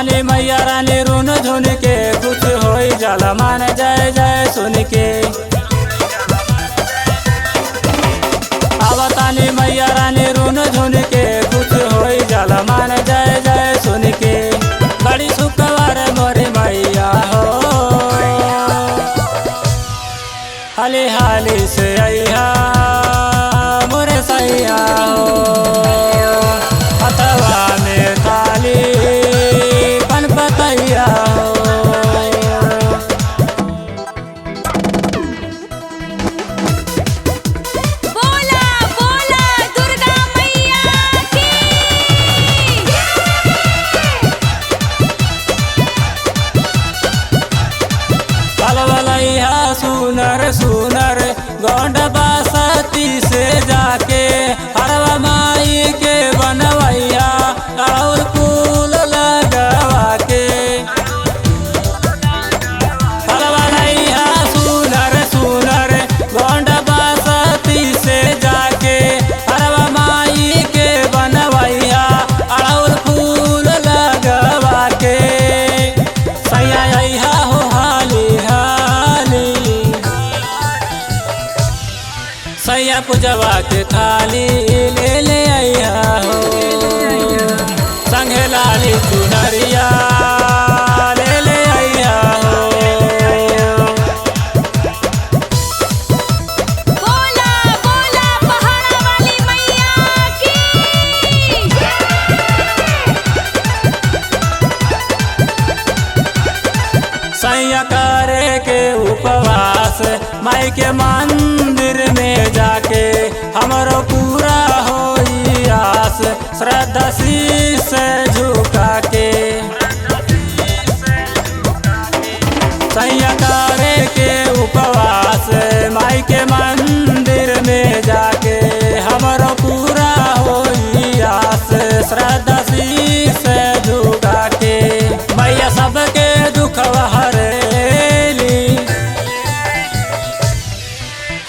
आवतानी मैया रानी रुन झुन के खुश होई जाला मान जय जय सुन के। आवतानी मैया रानी रुन झुन के खुश होई जाला मान जय जय सुन के। बड़ी सुखवार मोरी मैया हो हाली हाली से अइहा मोरे सैया हो हथवा में थाली पन पतैया हो। बोला बोला दुर्गा मैया की। पलवलैया सुनर सुनर गौंड बासती से जाके हरवा माई के बनवैया और फूल लगवा के। पलवलैया सुनर सुनर गौंड बासती से जाके हरवा माई के बनवैया और फूल लगवा के। सैया अइहा हो हाली हाली सैया पूजवा के थाली ले ले अइहा हो संगे लाली चुनरिया ले ले अइहा हो। बोला बोला पहाड़ा वाली मैया की। सैया करे के उपवास माई के मंदिर में जाके हमरो पूरा होई आस श्रद्धा शीश झुका के। सैया करे के उपवास माई के मंदिर में जाके हमरो पूरा होई आस श्रद्धा शीश झुका के। मैया सबके दुखवा हरेली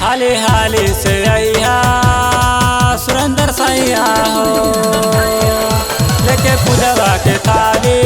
हाली हाली से अइहा सुरेंद्र सैया हो लेके पूजवा के थाली